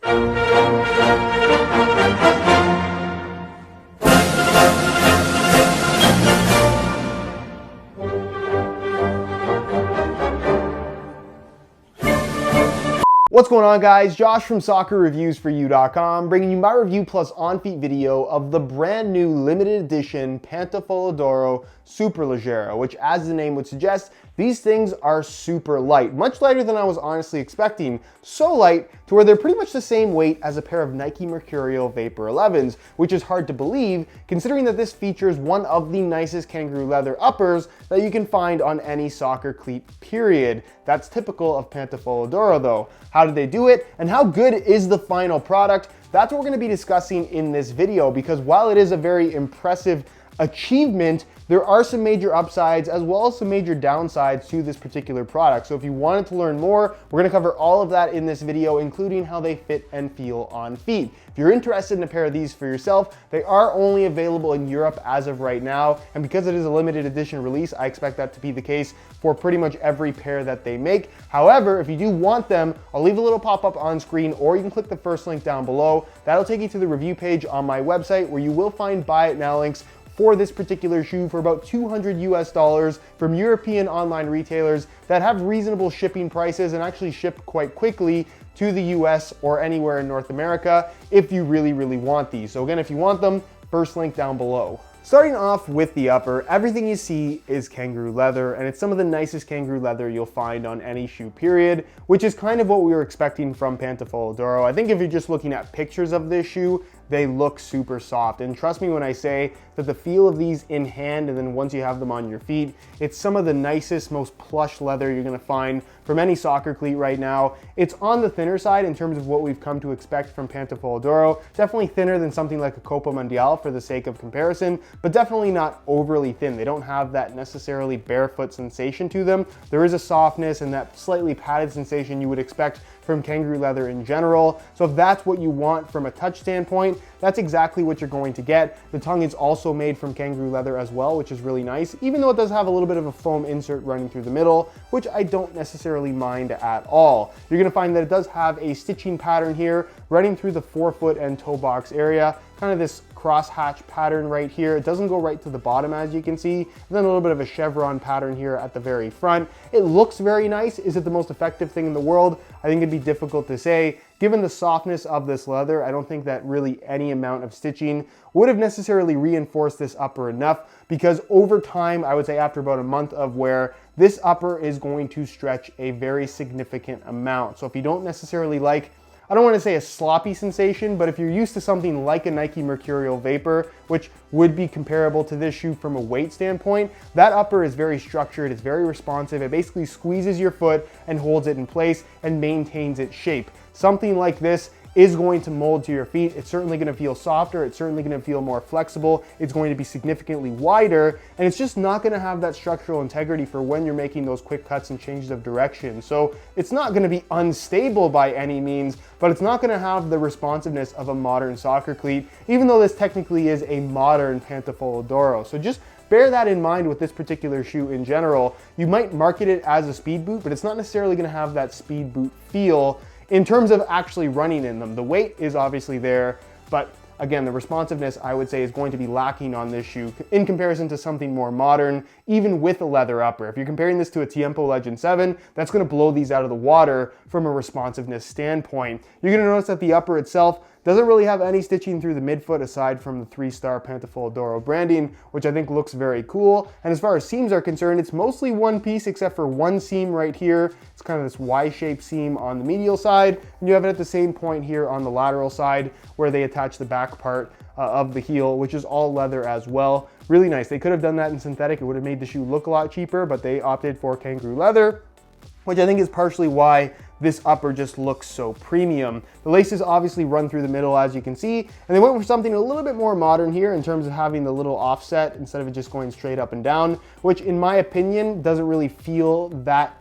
What's going on, guys? Josh from SoccerReviewsForYou.com, bringing you my review plus on-feet video of the brand new limited edition Pantofola SuperLeggera, which, as the name would suggest, these things are super light, much lighter than I was honestly expecting. So light to where they're pretty much the same weight as a pair of Nike Mercurial Vapor 11s, which is hard to believe considering that this features one of the nicest kangaroo leather uppers that you can find on any soccer cleat, period. That's typical of Pantofola though. How did they do it, and how good is the final product? That's what we're going to be discussing in this video, because while it is a very impressive achievement, there are some major upsides as well as some major downsides to this particular product. So if you wanted to learn more, we're gonna cover all of that in this video, including how they fit and feel on feet. If you're interested in a pair of these for yourself, they are only available in Europe as of right now. And because it is a limited edition release, I expect that to be the case for pretty much every pair that they make. However, if you do want them, I'll leave a little pop-up on screen, or you can click the first link down below. That'll take you to the review page on my website, where you will find buy it now links for this particular shoe for about $200 US from European online retailers that have reasonable shipping prices and actually ship quite quickly to the US or anywhere in North America if you really want these. So again, if you want them, first link down below. Starting off with the upper, everything you see is kangaroo leather, and it's some of the nicest kangaroo leather you'll find on any shoe, period, which is kind of what we were expecting from Pantofola. I think if you're just looking at pictures of this shoe, they look super soft. And trust me when I say that the feel of these in hand, and then once you have them on your feet, it's some of the nicest, most plush leather you're gonna find from any soccer cleat right now. It's on the thinner side in terms of what we've come to expect from Pantofola. Definitely thinner than something like a Copa Mundial for the sake of comparison, but definitely not overly thin. They don't have that necessarily barefoot sensation to them. There is a softness and that slightly padded sensation you would expect from kangaroo leather in general. So if that's what you want from a touch standpoint, that's exactly what you're going to get. The tongue is also made from kangaroo leather as well, which is really nice, even though it does have a little bit of a foam insert running through the middle, which I don't necessarily mind at all. You're gonna find that it does have a stitching pattern here running through the forefoot and toe box area, kind of this cross-hatch pattern right here. It doesn't go right to the bottom, as you can see. And then a little bit of a chevron pattern here at the very front. It looks very nice. Is it the most effective thing in the world? I think it'd be difficult to say. Given the softness of this leather, I don't think that really any amount of stitching would have necessarily reinforced this upper enough, because over time, I would say after about a month of wear, this upper is going to stretch a very significant amount. So if you don't necessarily like, I don't want to say a sloppy sensation, but if you're used to something like a Nike Mercurial Vapor, which would be comparable to this shoe from a weight standpoint, that upper is very structured, it's very responsive. It basically squeezes your foot and holds it in place and maintains its shape. Something like this is going to mold to your feet. It's certainly gonna feel softer. It's certainly gonna feel more flexible. It's going to be significantly wider, and it's just not gonna have that structural integrity for when you're making those quick cuts and changes of direction. So it's not gonna be unstable by any means, but it's not gonna have the responsiveness of a modern soccer cleat, even though this technically is a modern Pantofola. So just bear that in mind with this particular shoe in general. You might market it as a speed boot, but it's not necessarily gonna have that speed boot feel in terms of actually running in them. The weight is obviously there, but again, the responsiveness, I would say, is going to be lacking on this shoe in comparison to something more modern, even with a leather upper. If you're comparing this to a Tiempo Legend 7, that's gonna blow these out of the water from a responsiveness standpoint. You're gonna notice that the upper itself doesn't really have any stitching through the midfoot aside from the 3-star Pantofola branding, which I think looks very cool. And as far as seams are concerned, it's mostly one piece except for one seam right here. It's kind of this Y-shaped seam on the medial side, and you have it at the same point here on the lateral side where they attach the back part of the heel, which is all leather as well. Really nice. They could have done that in synthetic. It would have made the shoe look a lot cheaper, but they opted for kangaroo leather, which I think is partially why this upper just looks so premium. The laces obviously run through the middle, as you can see, and they went for something a little bit more modern here in terms of having the little offset instead of it just going straight up and down, which in my opinion doesn't really feel that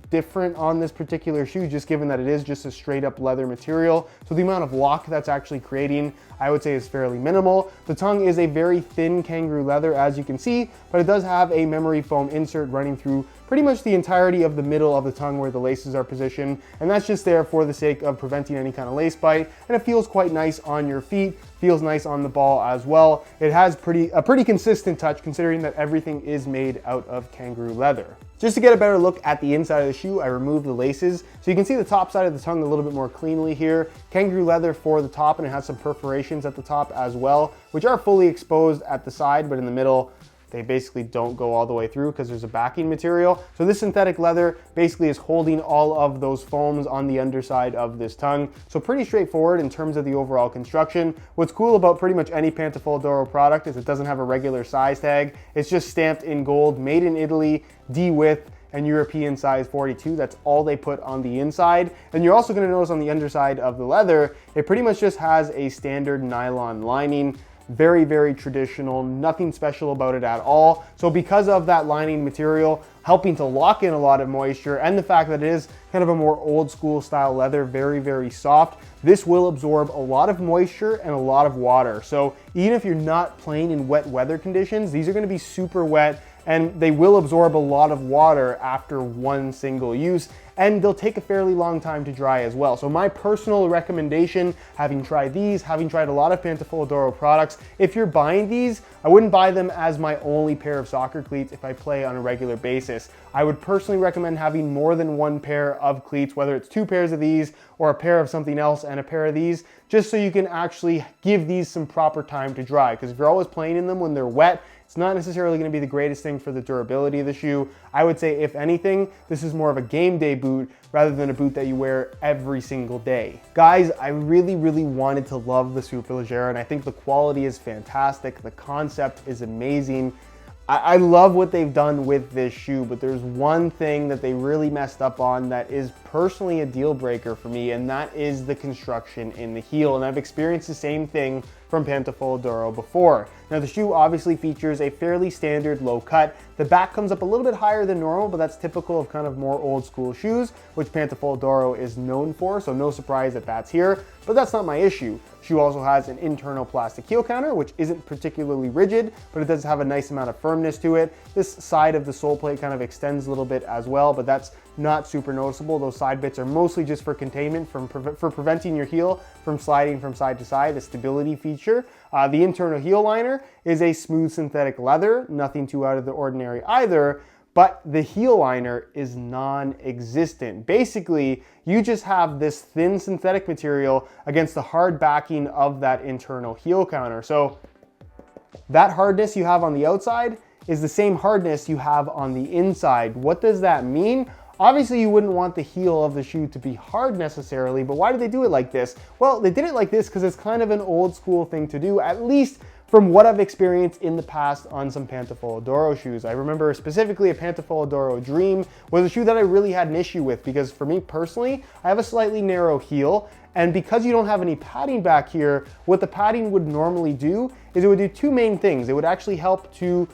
different on this particular shoe, just given that it is just a straight up leather material. So the amount of lock that's actually creating, I would say, is fairly minimal. The tongue is a very thin kangaroo leather, as you can see, but it does have a memory foam insert running through pretty much the entirety of the middle of the tongue where the laces are positioned, and that's just there for the sake of preventing any kind of lace bite, and it feels quite nice on your feet, feels nice on the ball as well. It has a pretty consistent touch considering that everything is made out of kangaroo leather. Just to get a better look at the inside of the shoe, I removed the laces. So you can see the top side of the tongue a little bit more cleanly here. Kangaroo leather for the top, and it has some perforations at the top as well, which are fully exposed at the side, but in the middle, they basically don't go all the way through because there's a backing material. So this synthetic leather basically is holding all of those foams on the underside of this tongue. So pretty straightforward in terms of the overall construction. What's cool about pretty much any Pantofola d'Oro product is it doesn't have a regular size tag. It's just stamped in gold, made in Italy, D-width, and European size 42. That's all they put on the inside. And you're also gonna notice on the underside of the leather, it pretty much just has a standard nylon lining. Very, very traditional, nothing special about it at all. So because of that lining material helping to lock in a lot of moisture and the fact that it is kind of a more old school style leather, very, very soft, this will absorb a lot of moisture and a lot of water. So even if you're not playing in wet weather conditions, these are gonna be super wet and they will absorb a lot of water after one single use, and they'll take a fairly long time to dry as well. So my personal recommendation, having tried these, having tried a lot of Pantofola d'Oro products, if you're buying these, I wouldn't buy them as my only pair of soccer cleats if I play on a regular basis. I would personally recommend having more than one pair of cleats, whether it's 2 pairs of these or a pair of something else and a pair of these, just so you can actually give these some proper time to dry. Because if you're always playing in them when they're wet, it's not necessarily going to be the greatest thing for the durability of the shoe. I would say, if anything, this is more of a game day boot rather than a boot that you wear every single day. Guys, I really, really wanted to love the SuperLeggera, and I think the quality is fantastic. The concept is amazing. I love what they've done with this shoe, but there's one thing that they really messed up on that is personally a deal breaker for me, and that is the construction in the heel. And I've experienced the same thing from Pantofola d'Oro before. Now the shoe obviously features a fairly standard low cut. The back comes up a little bit higher than normal, but that's typical of kind of more old school shoes, which Pantofola d'Oro is known for, so no surprise that that's here, but that's not my issue. The shoe also has an internal plastic heel counter, which isn't particularly rigid, but it does have a nice amount of firmness to it. This side of the sole plate kind of extends a little bit as well, but that's not super noticeable. Those side bits are mostly just for containment, for preventing your heel from sliding from side to side, a stability feature. The internal heel liner is a smooth synthetic leather, nothing too out of the ordinary either, but the heel liner is non-existent. Basically, you just have this thin synthetic material against the hard backing of that internal heel counter. So that hardness you have on the outside is the same hardness you have on the inside. What does that mean? Obviously, you wouldn't want the heel of the shoe to be hard necessarily, but why did they do it like this? Well, they did it like this because it's kind of an old school thing to do, at least from what I've experienced in the past on some Pantofola d'Oro shoes. I remember specifically a Pantofola d'Oro Dream was a shoe that I really had an issue with because for me personally, I have a slightly narrow heel, and because you don't have any padding back here, what the padding would normally do is it would do 2 main things. It would actually help to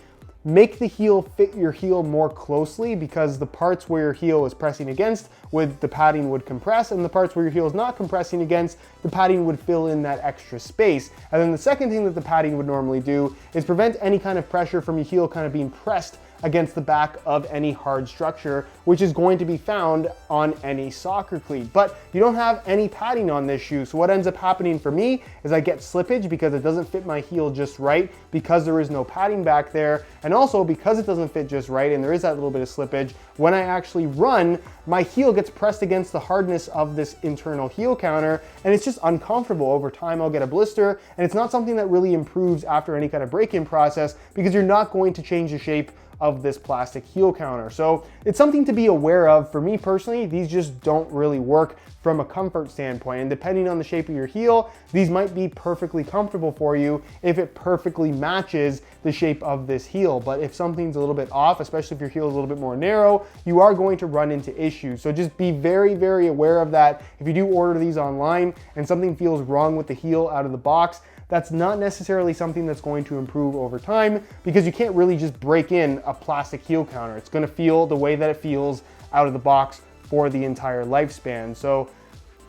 make the heel fit your heel more closely, because the parts where your heel is pressing against, the padding would compress, and the parts where your heel is not compressing against, the padding would fill in that extra space. And then the second thing that the padding would normally do is prevent any kind of pressure from your heel kind of being pressed against the back of any hard structure, which is going to be found on any soccer cleat. But you don't have any padding on this shoe, so what ends up happening for me is I get slippage because it doesn't fit my heel just right, because there is no padding back there, and also because it doesn't fit just right and there is that little bit of slippage, when I actually run, my heel gets pressed against the hardness of this internal heel counter, and it's just uncomfortable. Over time I'll get a blister, and it's not something that really improves after any kind of break-in process, because you're not going to change the shape of this plastic heel counter. So it's something to be aware of. For me personally, these just don't really work from a comfort standpoint, and depending on the shape of your heel, these might be perfectly comfortable for you if it perfectly matches the shape of this heel. But if something's a little bit off, especially if your heel is a little bit more narrow, you are going to run into issues. So just be very, very aware of that. If you do order these online and something feels wrong with the heel out of the box, that's not necessarily something that's going to improve over time, because you can't really just break in a plastic heel counter. It's going to feel the way that it feels out of the box for the entire lifespan. So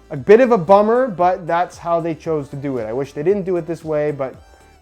a bit of a bummer, but that's how they chose to do it. I wish they didn't do it this way, but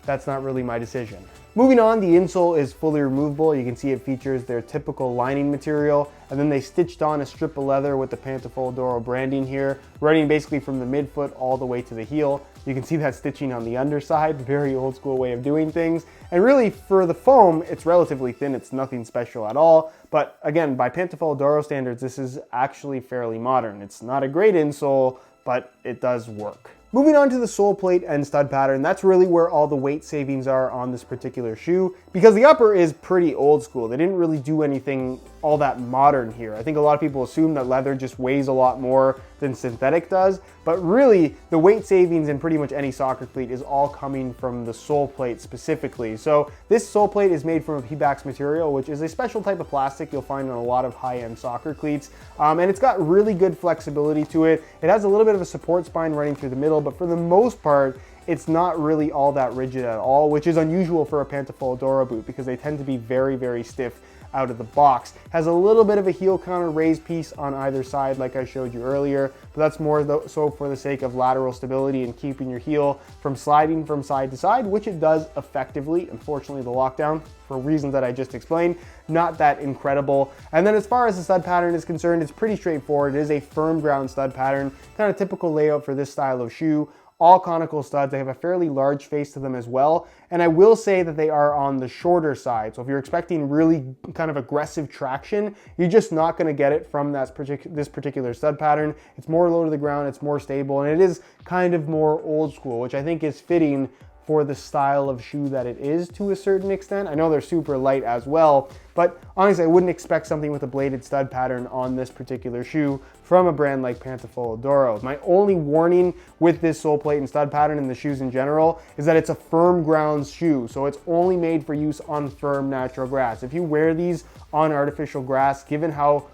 that's not really my decision. Moving on, the insole is fully removable. You can see it features their typical lining material, and then they stitched on a strip of leather with the Pantofola Doro branding here, running basically from the midfoot all the way to the heel. You can see that stitching on the underside, very old school way of doing things. And really, for the foam, it's relatively thin. It's nothing special at all. But again, by Pantofola Doro standards, this is actually fairly modern. It's not a great insole, but it does work. Moving on to the sole plate and stud pattern, that's really where all the weight savings are on this particular shoe, because the upper is pretty old school. They didn't really do anything all that modern here. I think a lot of people assume that leather just weighs a lot more than synthetic does, but really the weight savings in pretty much any soccer cleat is all coming from the sole plate specifically. So this sole plate is made from a Pebax material, which is a special type of plastic you'll find on a lot of high-end soccer cleats, and it's got really good flexibility to it. It has a little bit of a support spine running through the middle, but for the most part, it's not really all that rigid at all, which is unusual for a Pantofola Doro boot because they tend to be very, very stiff out of the box. Has a little bit of a heel counter raised piece on either side like I showed you earlier, but that's more so for the sake of lateral stability and keeping your heel from sliding from side to side, which it does effectively. Unfortunately, the lockdown, for reasons that I just explained, not that incredible. And then as far as the stud pattern is concerned, it's pretty straightforward. It is a firm ground stud pattern, kind of typical layout for this style of shoe. All conical studs. They have a fairly large face to them as well. And I will say that they are on the shorter side. So if you're expecting really kind of aggressive traction, you're just not going to get it from this particular stud pattern. It's more low to the ground, it's more stable, and it is kind of more old school, which I think is fitting for the style of shoe that it is to a certain extent. I know they're super light as well, but honestly, I wouldn't expect something with a bladed stud pattern on this particular shoe from a brand like Pantofola Doro. My only warning with this sole plate and stud pattern and the shoes in general is that it's a firm ground shoe, so it's only made for use on firm natural grass. If you wear these on artificial grass, given how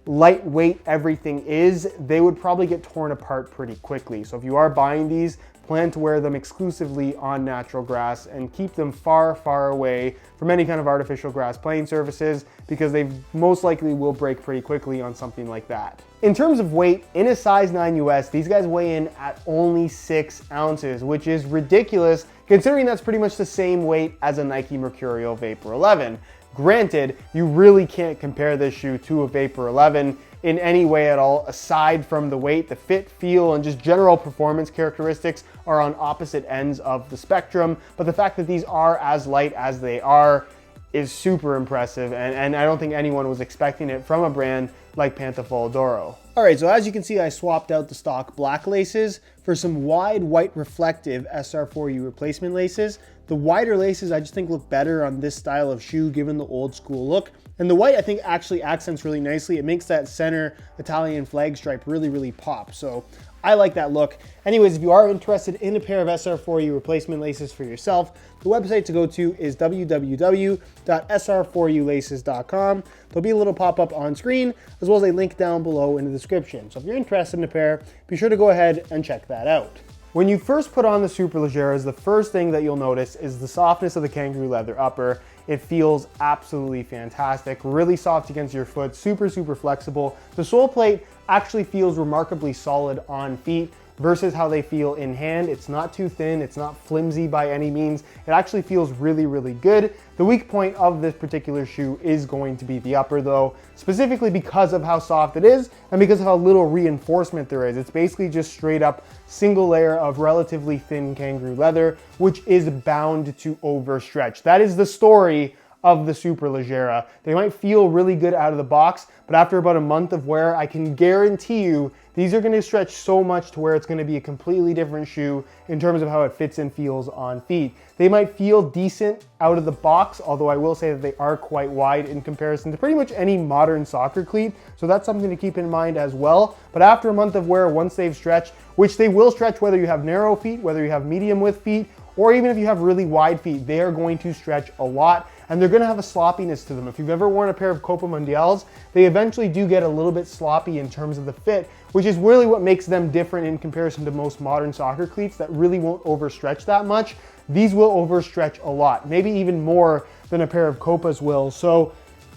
lightweight everything is, they would probably get torn apart pretty quickly. So if you are buying these, plan to wear them exclusively on natural grass and keep them far, far away from any kind of artificial grass playing surfaces, because they most likely will break pretty quickly on something like that. In terms of weight, in a size 9 US, these guys weigh in at only 6 ounces, which is ridiculous considering that's pretty much the same weight as a Nike Mercurial Vapor 11. Granted, you really can't compare this shoe to a Vapor 11 in any way at all, aside from the weight. The fit, feel, and just general performance characteristics are on opposite ends of the spectrum, but the fact that these are as light as they are is super impressive, and I don't think anyone was expecting it from a brand like Pantofola Doro. All right, so as you can see, I swapped out the stock black laces for some wide white reflective SR4U replacement laces. The wider laces I just think look better on this style of shoe given the old school look. And the white I think actually accents really nicely. It makes that center Italian flag stripe really, really pop. So I like that look. Anyways, if you are interested in a pair of SR4U replacement laces for yourself, the website to go to is www.sr4ulaces.com. There'll be a little pop-up on screen, as well as a link down below in the description. So if you're interested in a pair, be sure to go ahead and check that out. When you first put on the SuperLeggeras, the first thing that you'll notice is the softness of the Kangaroo leather upper. It feels absolutely fantastic, really soft against your foot, super, super flexible. The sole plate actually feels remarkably solid on feet versus how they feel in hand. It's not too thin, it's not flimsy by any means. It actually feels really, really good. The weak point of this particular shoe is going to be the upper though, specifically because of how soft it is and because of how little reinforcement there is. It's basically just straight up single layer of relatively thin Kangaroo leather, which is bound to overstretch. That is the story of the SuperLeggera. They might feel really good out of the box, but after about a month of wear, I can guarantee you these are going to stretch so much to where it's going to be a completely different shoe in terms of how it fits and feels on feet. They might feel decent out of the box, although I will say that they are quite wide in comparison to pretty much any modern soccer cleat, so that's something to keep in mind as well. But after a month of wear, once they've stretched, which they will stretch whether you have narrow feet, whether you have medium width feet, or even if you have really wide feet, they are going to stretch a lot, and they're going to have a sloppiness to them. If you've ever worn a pair of Copa Mundials, they eventually do get a little bit sloppy in terms of the fit, which is really what makes them different in comparison to most modern soccer cleats that really won't overstretch that much. These will overstretch a lot, maybe even more than a pair of Copas will. So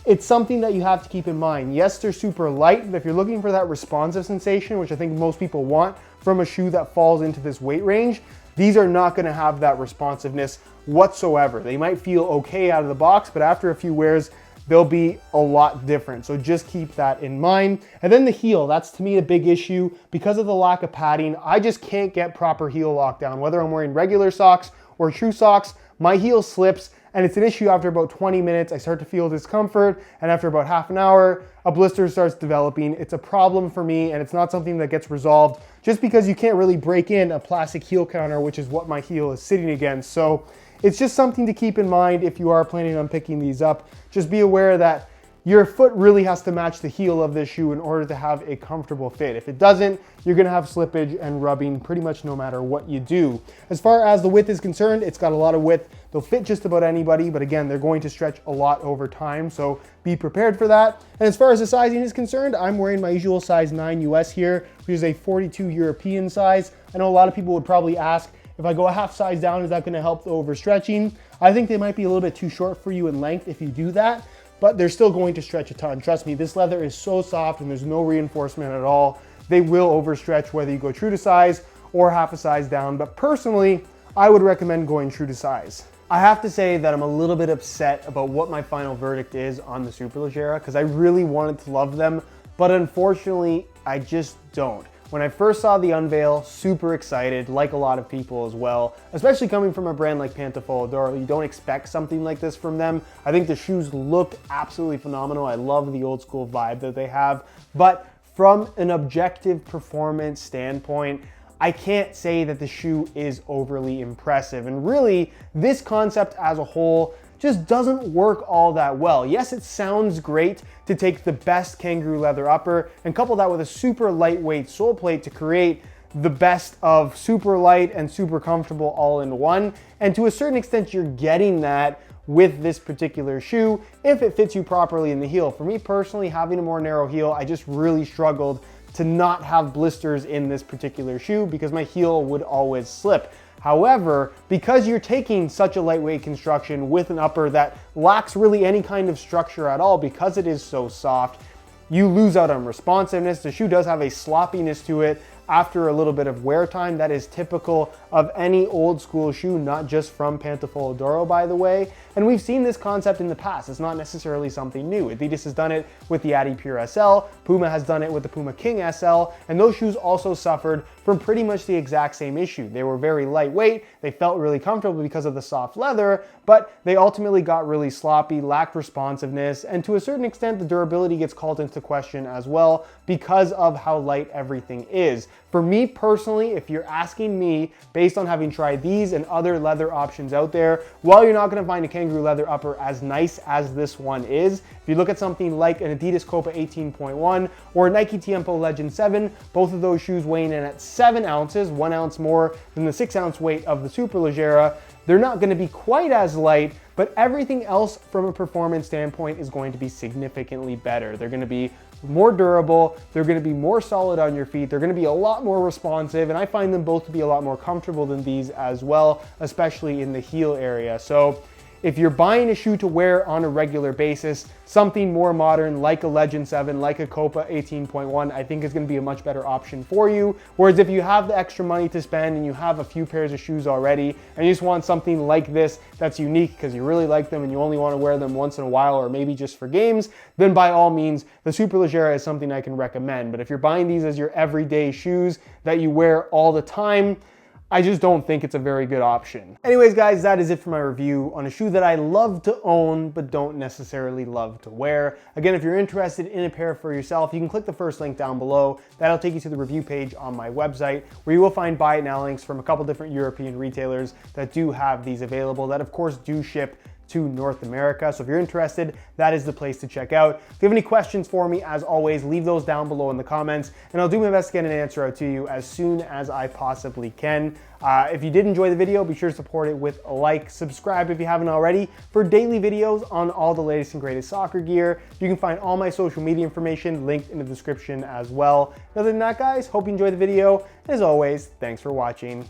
it's something that you have to keep in mind. Yes, they're super light, but if you're looking for that responsive sensation, which I think most people want from a shoe that falls into this weight range, these are not gonna have that responsiveness whatsoever. They might feel okay out of the box, but after a few wears, they'll be a lot different. So just keep that in mind. And then the heel, that's to me a big issue. Because of the lack of padding, I just can't get proper heel lockdown. Whether I'm wearing regular socks or true socks, my heel slips, and it's an issue after about 20 minutes. I start to feel discomfort, and after about half an hour, a blister starts developing. It's a problem for me, and it's not something that gets resolved just because you can't really break in a plastic heel counter, which is what my heel is sitting against. So it's just something to keep in mind if you are planning on picking these up. Just be aware that your foot really has to match the heel of this shoe in order to have a comfortable fit. If it doesn't, you're gonna have slippage and rubbing pretty much no matter what you do. As far as the width is concerned, it's got a lot of width. They'll fit just about anybody, but again, they're going to stretch a lot over time, so be prepared for that. And as far as the sizing is concerned, I'm wearing my usual size 9 US here, which is a 42 European size. I know a lot of people would probably ask, if I go a half size down, is that gonna help the overstretching? I think they might be a little bit too short for you in length if you do that, but they're still going to stretch a ton. Trust me, this leather is so soft and there's no reinforcement at all. They will overstretch whether you go true to size or half a size down, but personally, I would recommend going true to size. I have to say that I'm a little bit upset about what my final verdict is on the SuperLeggera because I really wanted to love them, but unfortunately, I just don't. When I first saw the unveil, super excited, like a lot of people as well, especially coming from a brand like Pantofola. You don't expect something like this from them. I think the shoes look absolutely phenomenal. I love the old school vibe that they have, but from an objective performance standpoint, I can't say that the shoe is overly impressive. And really, this concept as a whole just doesn't work all that well. Yes, it sounds great to take the best Kangaroo leather upper and couple that with a super lightweight sole plate to create the best of super light and super comfortable all in one. And to a certain extent, you're getting that with this particular shoe if it fits you properly in the heel. For me personally, having a more narrow heel, I just really struggled to not have blisters in this particular shoe because my heel would always slip. However, because you're taking such a lightweight construction with an upper that lacks really any kind of structure at all because it is so soft, you lose out on responsiveness. The shoe does have a sloppiness to it after a little bit of wear time that is typical of any old school shoe, not just from Pantofola, by the way. And we've seen this concept in the past. It's not necessarily something new. Adidas has done it with the Adi Pure SL, Puma has done it with the Puma King SL, and those shoes also suffered from pretty much the exact same issue. They were very lightweight, they felt really comfortable because of the soft leather, but they ultimately got really sloppy, lacked responsiveness, and to a certain extent, the durability gets called into question as well because of how light everything is. For me personally, if you're asking me, based on having tried these and other leather options out there, while you're not gonna find a Kangaroo leather upper as nice as this one is, if you look at something like an Adidas Copa 18.1 or a Nike Tiempo Legend 7, both of those shoes weighing in at 7 ounces, 1 ounce more than the 6 ounce weight of the SuperLeggera, they're not gonna be quite as light, but everything else from a performance standpoint is going to be significantly better. They're gonna be more durable, they're gonna be more solid on your feet, they're gonna be a lot more responsive, and I find them both to be a lot more comfortable than these as well, especially in the heel area. So if you're buying a shoe to wear on a regular basis, something more modern like a Legend 7, like a Copa 18.1, I think is gonna be a much better option for you. Whereas if you have the extra money to spend and you have a few pairs of shoes already, and you just want something like this that's unique because you really like them and you only wanna wear them once in a while or maybe just for games, then by all means, the SuperLeggera is something I can recommend. But if you're buying these as your everyday shoes that you wear all the time, I just don't think it's a very good option. Anyways, guys, that is it for my review on a shoe that I love to own, but don't necessarily love to wear. Again, if you're interested in a pair for yourself, you can click the first link down below. That'll take you to the review page on my website, where you will find buy it now links from a couple different European retailers that do have these available, that of course do ship to North America. So if you're interested, that is the place to check out. If you have any questions for me, as always, leave those down below in the comments, and I'll do my best to get an answer out to you as soon as I possibly can. If you did enjoy the video, be sure to support it with a like, subscribe if you haven't already for daily videos on all the latest and greatest soccer gear. You can find all my social media information linked in the description as well. Other than that, guys, hope you enjoyed the video. As always, thanks for watching.